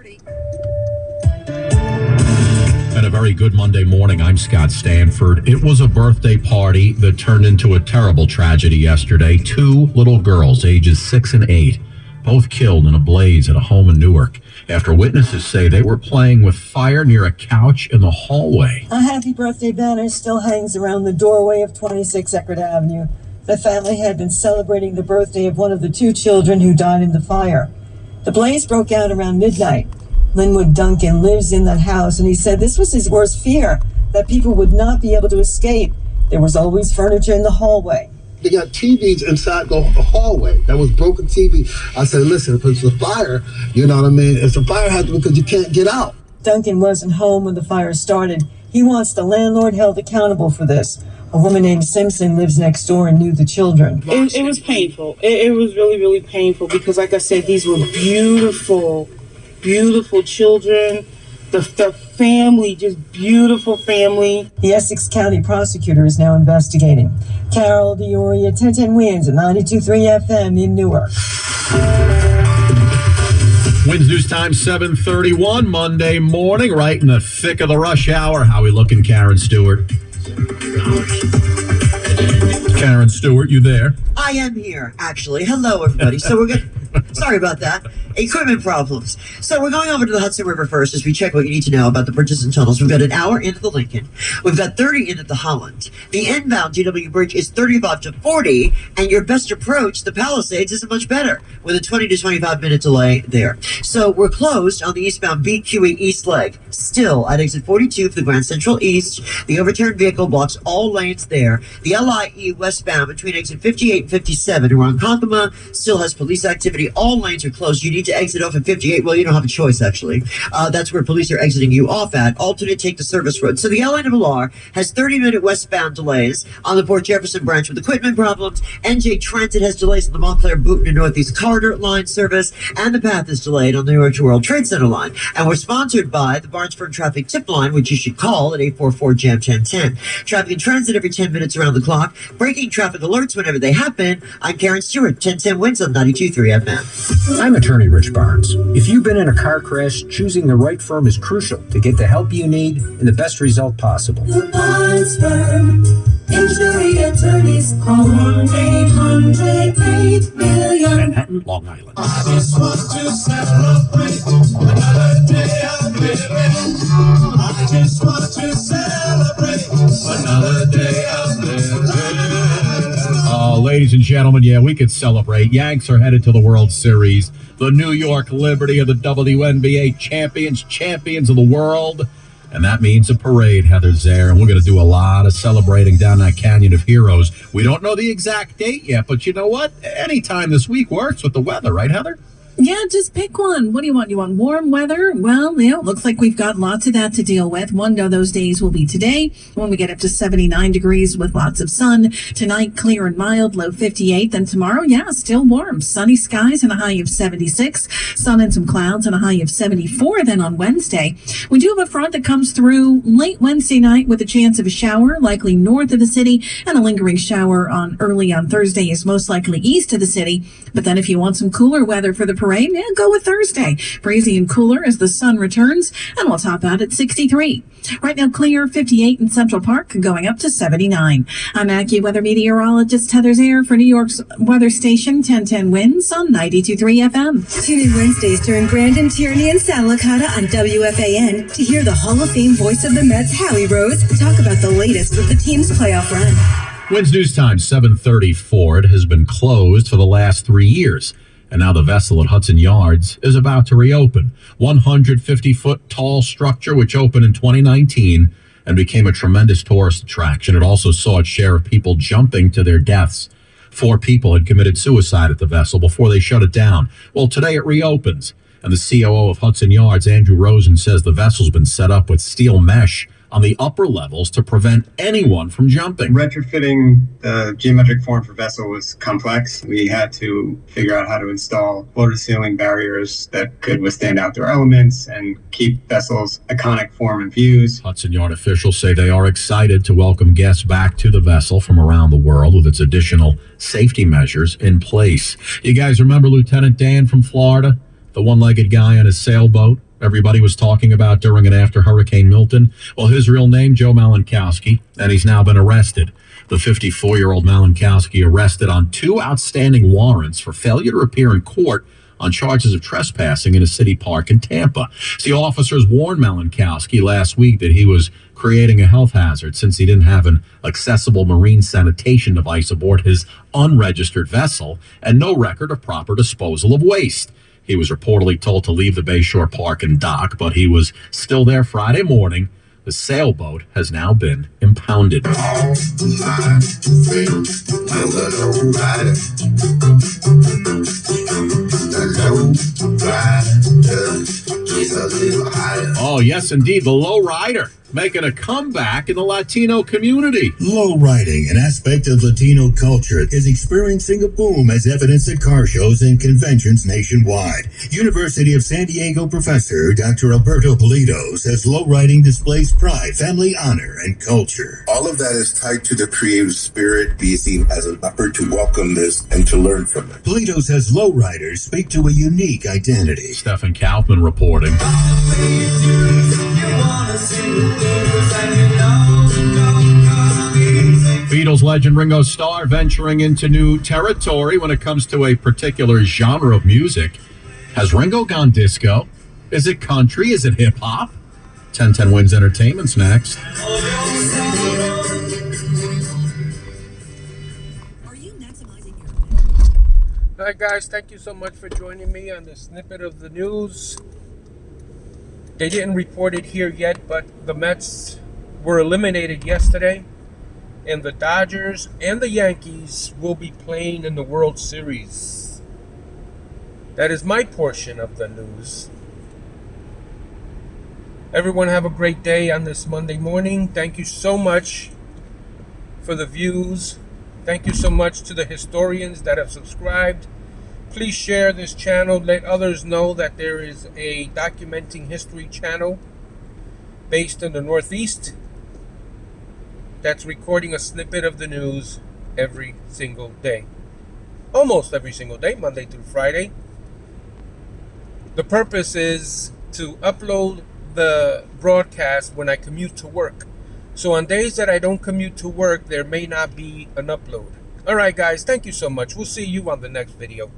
party. And a very good Monday morning. I'm Scott Stanford. It was a birthday party that turned into a terrible tragedy yesterday. Two little girls, ages 6 and 8, both killed in a blaze at a home in Newark after witnesses say they were playing with fire near a couch in the hallway. A happy birthday banner still hangs around the doorway of 26 Eckerd Avenue. The family had been celebrating the birthday of one of the two children who died in the fire. The blaze broke out around midnight. Linwood Duncan lives in that house, and he said this was his worst fear, that people would not be able to escape. There was always furniture in the hallway. They got TVs inside the hallway. That was broken TV. I said, listen, if it's a fire, you know what I mean? It's a fire hazard because you can't get out. Duncan wasn't home when the fire started. He wants the landlord held accountable for this. A woman named Simpson lives next door and knew the children. It was painful. It was really, really painful because, like I said, these were beautiful children. The family, just beautiful family. The Essex County prosecutor is now investigating. Carol Dioria, 1010 Wins at 92.3 FM in Newark. Wins News Time, 7:31, Monday morning, right in the thick of the rush hour. How we looking, Karen Stewart? Karen Stewart, you there? I am here, actually. Hello, everybody. So we're good. Sorry about that. Equipment problems. So we're going over to the Hudson River first as we check what you need to know about the bridges and tunnels. We've got an hour into the Lincoln. We've got 30 into the Holland. The inbound GW Bridge is 35 to 40, and your best approach, the Palisades, isn't much better with a 20 to 25 minute delay there. So we're closed on the eastbound BQE East leg. Still at exit 42 for the Grand Central East. The overturned vehicle blocks all lanes there. The LIE westbound between exit 58 and 57 around Konkoma still has police activity. All lanes are closed. You need to exit off at 58. Well, you don't have a choice, actually. That's where police are exiting you off at. Alternate take the service road. So the LNMLR has 30-minute westbound delays on the Port Jefferson branch with equipment problems. NJ Transit has delays on the Montclair Boonton and Northeast Corridor line service. And the path is delayed on the New York World Trade Center line. And we're sponsored by the Barnesford Traffic Tip Line, which you should call at 844-JAM-1010. Traffic and transit every 10 minutes around the clock. Breaking traffic alerts whenever they happen. I'm Karen Stewart, 1010 Wins on 92.3 FM. I'm attorney Rich Barnes. If you've been in a car crash, choosing the right firm is crucial to get the help you need and the best result possible. The Barnes Firm. Injury attorneys call 1-800-8-million. Manhattan, Long Island. I just want to celebrate another day of living. I just want to celebrate another day of living. Ladies and gentlemen, yeah, we could celebrate. Yanks are headed to the World Series. The New York Liberty are the WNBA champions of the world. And that means a parade, Heather's there. And we're going to do a lot of celebrating down that Canyon of Heroes. We don't know the exact date yet, but you know what? Anytime this week works with the weather, right, Heather? Yeah, just pick one. What do you want? You want warm weather? Well, yeah, looks like we've got lots of that to deal with. One of those days will be today when we get up to 79 degrees with lots of sun. Tonight, clear and mild, low 58. Then tomorrow, yeah, still warm. Sunny skies and a high of 76. Sun and some clouds and a high of 74. Then on Wednesday, we do have a front that comes through late Wednesday night with a chance of a shower, likely north of the city, and a lingering shower early on Thursday is most likely east of the city. But then if you want some cooler weather for the parade, yeah, go with Thursday. Breezy and cooler as the sun returns, and we'll top out at 63. Right now, clear 58 in Central Park, going up to 79. I'm AccuWeather meteorologist Heather Zaire for New York's weather station 1010 Winds on 92.3 FM. Tune in Wednesdays during Brandon, Tierney, and Sal Licata on WFAN to hear the Hall of Fame voice of the Mets, Howie Rose, talk about the latest with the team's playoff run. Wins News Time, 7:34. It has been closed for the last 3 years. And now the vessel at Hudson Yards is about to reopen. 150-foot tall structure, which opened in 2019 and became a tremendous tourist attraction. It also saw its share of people jumping to their deaths. 4 people had committed suicide at the vessel before they shut it down. Well, today it reopens. And the COO of Hudson Yards, Andrew Rosen, says the vessel's been set up with steel mesh on the upper levels to prevent anyone from jumping. Retrofitting the geometric form for vessel was complex. We had to figure out how to install floor-to-ceiling barriers that could withstand outdoor elements and keep vessels' iconic form and views. Hudson Yard officials say they are excited to welcome guests back to the vessel from around the world with its additional safety measures in place. You guys remember Lieutenant Dan from Florida? The one-legged guy on his sailboat? everybody was talking about during and after Hurricane Milton? Well, his real name, Joe Malinkowski, and he's now been arrested. The 54-year-old Malinkowski arrested on 2 outstanding warrants for failure to appear in court on charges of trespassing in a city park in Tampa. See, officers warned Malinkowski last week that he was creating a health hazard since he didn't have an accessible marine sanitation device aboard his unregistered vessel and no record of proper disposal of waste. He was reportedly told to leave the Bayshore Park and dock, but he was still there Friday morning. The sailboat has now been impounded. Oh, yes, indeed. The low rider making a comeback in the Latino community. Low riding, an aspect of Latino culture, is experiencing a boom as evidenced at car shows and conventions nationwide. University of San Diego professor Dr. Alberto Polito says low riding displays pride, family honor, and culture. All of that is tied to the creative spirit, be seen as an effort to welcome this and to learn from it. Polito says low riders speak to a unique identity. Stephen Kaufman reporting. Beatles legend Ringo Starr venturing into new territory when it comes to a particular genre of music. Has Ringo gone disco? Is it country? Is it hip-hop? 1010 Wins Entertainment's next. Hi guys, thank you so much for joining me on this snippet of the news. They didn't report it here yet, but the Mets were eliminated yesterday, and the Dodgers and the Yankees will be playing in the World Series. That is my portion of the news. Everyone have a great day on this Monday morning. Thank you so much for the views. Thank you so much to the historians that have subscribed. Please share this channel. Let others know that there is a documenting history channel based in the Northeast that's recording a snippet of the news every single day. Almost every single day, Monday through Friday. The purpose is to upload the broadcast when I commute to work. So on days that I don't commute to work, there may not be an upload. All right, guys, thank you so much. We'll see you on the next video.